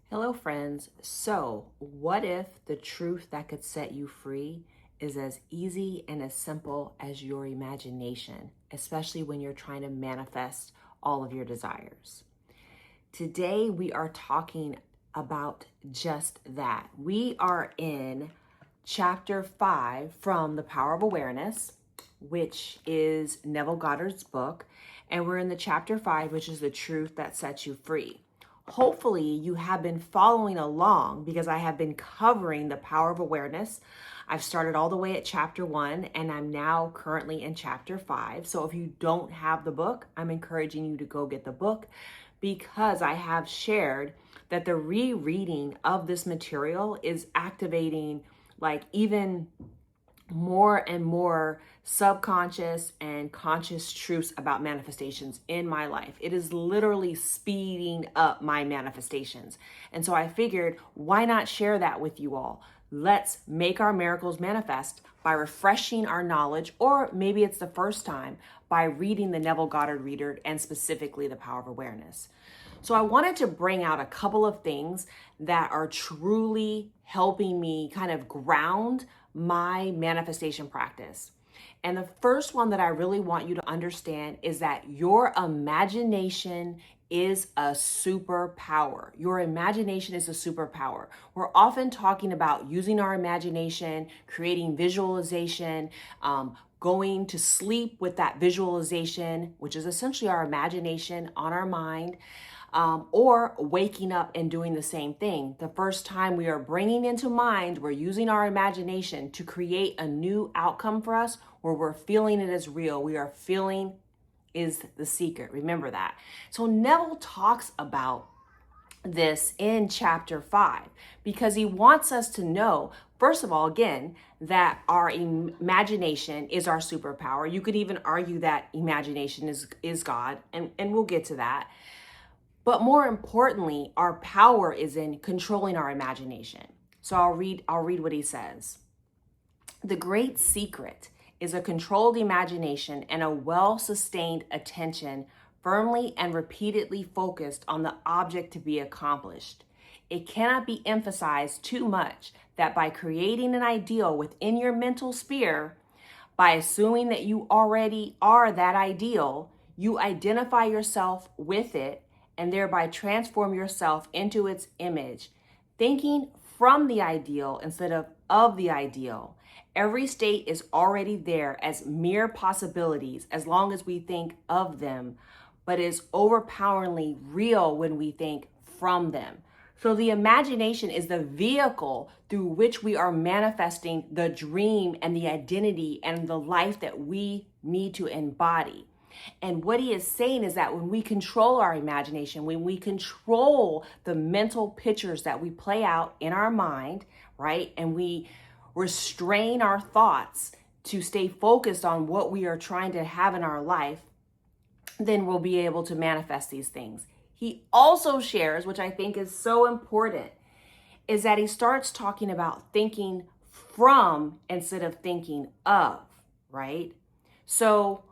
Hello, friends. So, what if the truth that could set you free is as easy and as simple as your imagination, especially when you're trying to manifest all of your desires? Today, we are talking about just that. We are in chapter 5 from The Power of Awareness, which is Neville Goddard's book. And we're in the chapter 5, which is the truth that sets you free. Hopefully you have been following along because I have been covering the power of awareness. I've started all the way at chapter 1 and I'm now currently in chapter 5. So if you don't have the book, I'm encouraging you to go get the book because I have shared that the rereading of this material is activating even more and more subconscious and conscious truths about manifestations in my life. It is literally speeding up my manifestations. And so I figured, why not share that with you all? Let's make our miracles manifest by refreshing our knowledge, or maybe it's the first time, by reading the Neville Goddard Reader and specifically The Power of Awareness. So I wanted to bring out a couple of things that are truly helping me kind of ground my manifestation practice. And the first one that I really want you to understand is that your imagination is a superpower. Your imagination is a superpower. We're often talking about using our imagination, creating visualization, going to sleep with that visualization, which is essentially our imagination on our mind. Or waking up and doing the same thing. The first time we are bringing into mind, we're using our imagination to create a new outcome for us where we're feeling it as real. We are feeling is the secret. Remember that. So Neville talks about this in chapter 5 because he wants us to know, first of all, again, that our imagination is our superpower. You could even argue that imagination is God, and we'll get to that. But more importantly, our power is in controlling our imagination. So I'll read what he says. The great secret is a controlled imagination and a well-sustained attention firmly and repeatedly focused on the object to be accomplished. It cannot be emphasized too much that by creating an ideal within your mental sphere, by assuming that you already are that ideal, you identify yourself with it and thereby transform yourself into its image, thinking from the ideal instead of the ideal. Every state is already there as mere possibilities as long as we think of them, but is overpoweringly real when we think from them. So the imagination is the vehicle through which we are manifesting the dream and the identity and the life that we need to embody. And what he is saying is that when we control our imagination, when we control the mental pictures that we play out in our mind, right? And we restrain our thoughts to stay focused on what we are trying to have in our life, then we'll be able to manifest these things. He also shares, which I think is so important, is that he starts talking about thinking from instead of thinking of, right? So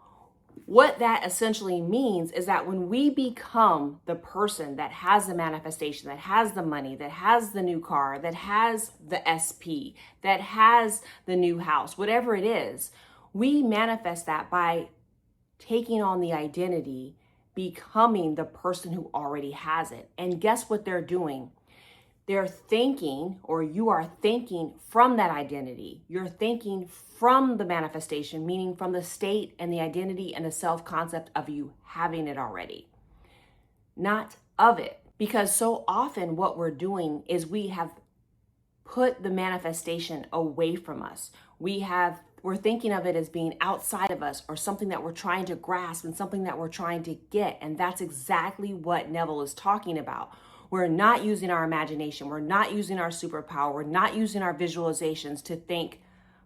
what that essentially means is that when we become the person that has the manifestation, that has the money, that has the new car, that has the SP, that has the new house, whatever it is, we manifest that by taking on the identity, becoming the person who already has it. And guess what they're doing? They're thinking, or you are thinking from that identity. You're thinking from the manifestation, meaning from the state and the identity and the self-concept of you having it already, not of it. Because so often what we're doing is we have put the manifestation away from us. We're thinking of it as being outside of us or something that we're trying to grasp and something that we're trying to get. And that's exactly what Neville is talking about. We're not using our imagination. We're not using our superpower. We're not using our visualizations to think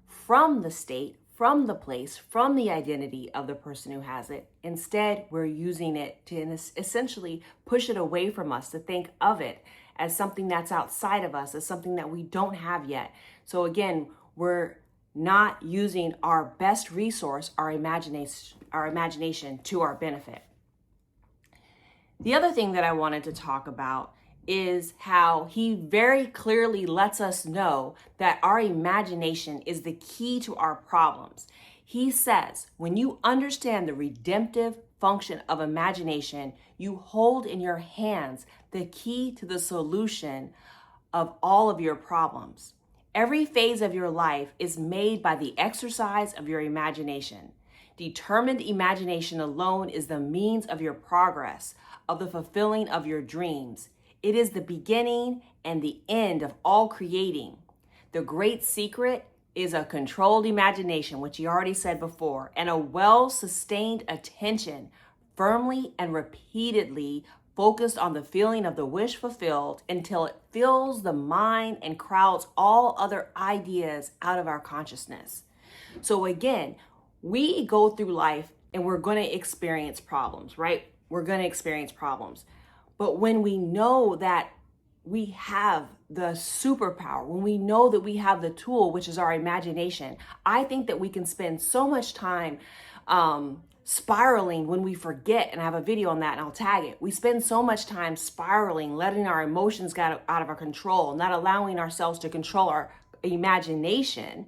from the state, from the place, from the identity of the person who has it. Instead, we're using it to essentially push it away from us, to think of it as something that's outside of us, as something that we don't have yet. So again, we're not using our best resource, our imagination to our benefit. The other thing that I wanted to talk about is how he very clearly lets us know that our imagination is the key to our problems. He says, when you understand the redemptive function of imagination, you hold in your hands the key to the solution of all of your problems. Every phase of your life is made by the exercise of your imagination. Determined imagination alone is the means of your progress, of the fulfilling of your dreams. It is the beginning and the end of all creating. The great secret is a controlled imagination, which he already said before, and a well-sustained attention, firmly and repeatedly focused on the feeling of the wish fulfilled until it fills the mind and crowds all other ideas out of our consciousness. So again, we go through life and we're going to experience problems, right? We're going to experience problems. But when we know that we have the superpower, when we know that we have the tool, which is our imagination, I think that we can spend so much time spiraling when we forget, and I have a video on that and I'll tag it. We spend so much time spiraling, letting our emotions get out of our control, not allowing ourselves to control our imagination,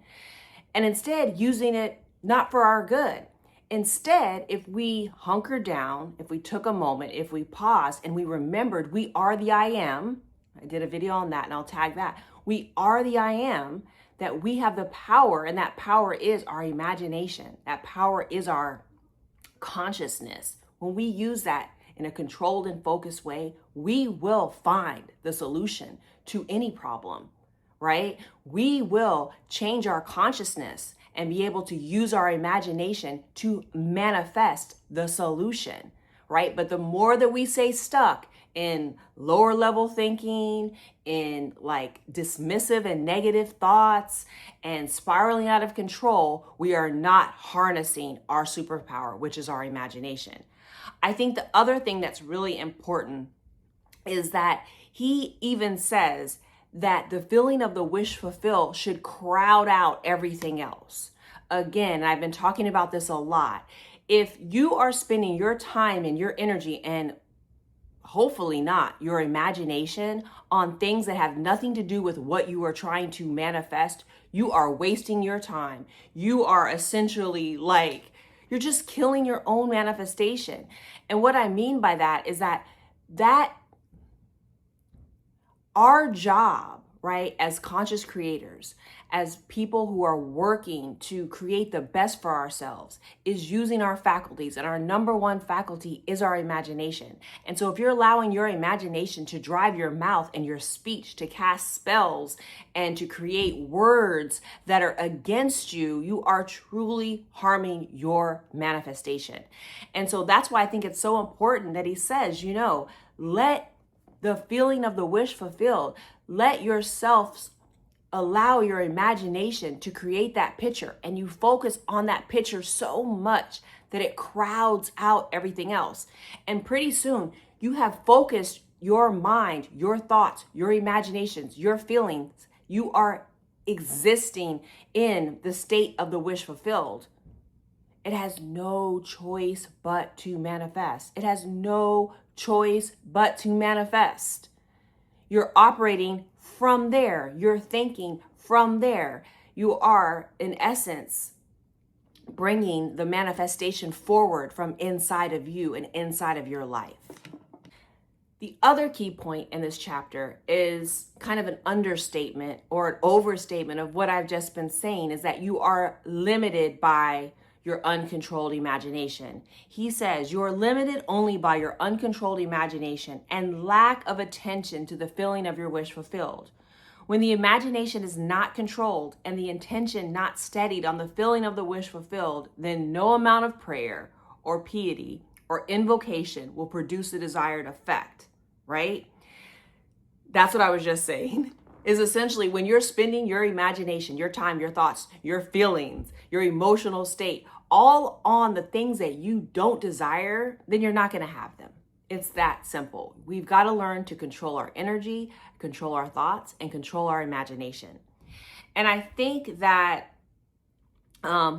and instead using it not for our good. Instead, if we hunker down, if we took a moment, if we paused and we remembered we are the I am, I did a video on that and I'll tag that. We are the I am, that we have the power, and that power is our imagination. That power is our consciousness. When we use that in a controlled and focused way, we will find the solution to any problem, right? We will change our consciousness and be able to use our imagination to manifest the solution, right? But the more that we stay stuck in lower level thinking, in like dismissive and negative thoughts and spiraling out of control, we are not harnessing our superpower, which is our imagination. I think the other thing that's really important is that he even says that the feeling of the wish fulfilled should crowd out everything else. Again, I've been talking about this a lot. If you are spending your time and your energy, and hopefully not your imagination, on things that have nothing to do with what you are trying to manifest, you are wasting your time. You are essentially you're just killing your own manifestation. And what I mean by that is that our job, right, as conscious creators, as people who are working to create the best for ourselves, is using our faculties. And our number one faculty is our imagination. And so if you're allowing your imagination to drive your mouth and your speech, to cast spells and to create words that are against you, you are truly harming your manifestation. And so that's why I think it's so important that he says, let the feeling of the wish fulfilled, let yourself allow your imagination to create that picture, and you focus on that picture so much that it crowds out everything else. And pretty soon you have focused your mind, your thoughts, your imaginations, your feelings. You are existing in the state of the wish fulfilled. It has no choice but to manifest. It has no choice but to manifest. You're operating from there. You're thinking from there. You are, in essence, bringing the manifestation forward from inside of you and inside of your life. The other key point in this chapter is kind of an understatement or an overstatement of what I've just been saying, is that you are limited by your uncontrolled imagination. He says you're limited only by your uncontrolled imagination and lack of attention to the feeling of your wish fulfilled. When the imagination is not controlled and the intention not steadied on the feeling of the wish fulfilled, then no amount of prayer or piety or invocation will produce the desired effect, right? That's what I was just saying. Is essentially when you're spending your imagination, your time, your thoughts, your feelings, your emotional state, all on the things that you don't desire, then you're not going to have them. It's that simple. We've got to learn to control our energy, control our thoughts, and control our imagination. And I think that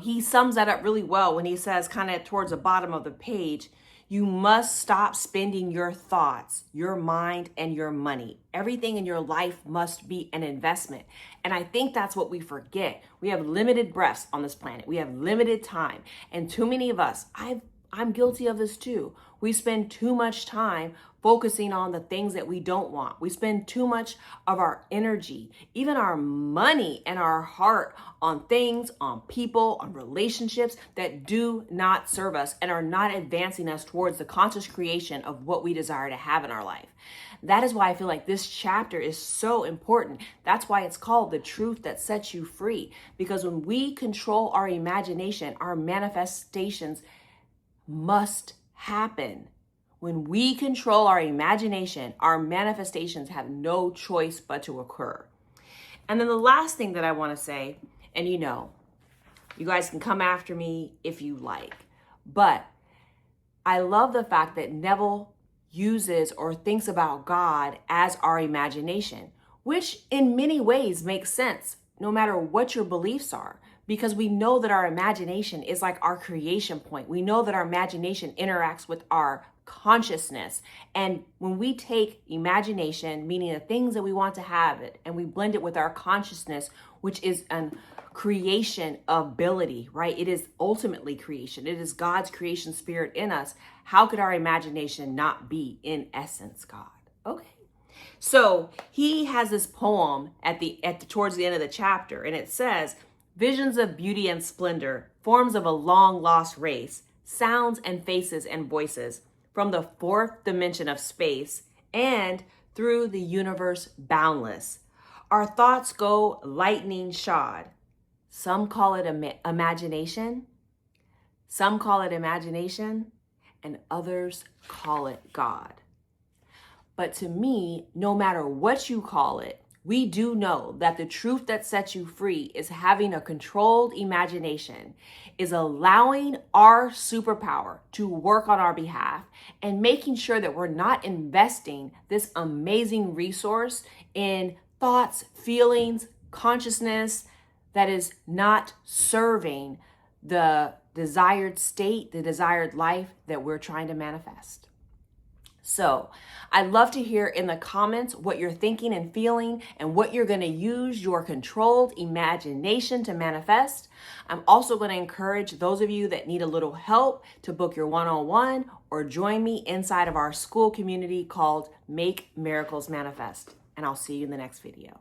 he sums that up really well when he says, kind of towards the bottom of the page, You must stop spending your thoughts, your mind, and your money. Everything in your life must be an investment. And I think that's what we forget. We have limited breaths on this planet. We have limited time. And too many of us, I'm guilty of this too. We spend too much time focusing on the things that we don't want. We spend too much of our energy, even our money and our heart on things, on people, on relationships that do not serve us and are not advancing us towards the conscious creation of what we desire to have in our life. That is why I feel like this chapter is so important. That's why it's called The Truth That Sets You Free. Because when we control our imagination, our manifestations must happen. When we control our imagination, our manifestations have no choice but to occur. And then the last thing that I want to say, and you guys can come after me if you like, but I love the fact that Neville uses or thinks about God as our imagination, which in many ways makes sense no matter what your beliefs are. Because we know that our imagination is like our creation point. We know that our imagination interacts with our consciousness. And when we take imagination, meaning the things that we want to have it, and we blend it with our consciousness, which is an creation ability, right? It is ultimately creation. It is God's creation spirit in us. How could our imagination not be in essence God? Okay. So he has this poem towards the end of the chapter, and it says, visions of beauty and splendor, forms of a long lost race, sounds and faces and voices from the fourth dimension of space and through the universe boundless. Our thoughts go lightning shod. Some call it imagination. Some call it imagination, and others call it God. But to me, no matter what you call it, we do know that the truth that sets you free is having a controlled imagination, is allowing our superpower to work on our behalf, and making sure that we're not investing this amazing resource in thoughts, feelings, consciousness that is not serving the desired state, the desired life that we're trying to manifest. So I'd love to hear in the comments what you're thinking and feeling and what you're going to use your controlled imagination to manifest. I'm also going to encourage those of you that need a little help to book your one-on-one or join me inside of our school community called Make Miracles Manifest. And I'll see you in the next video.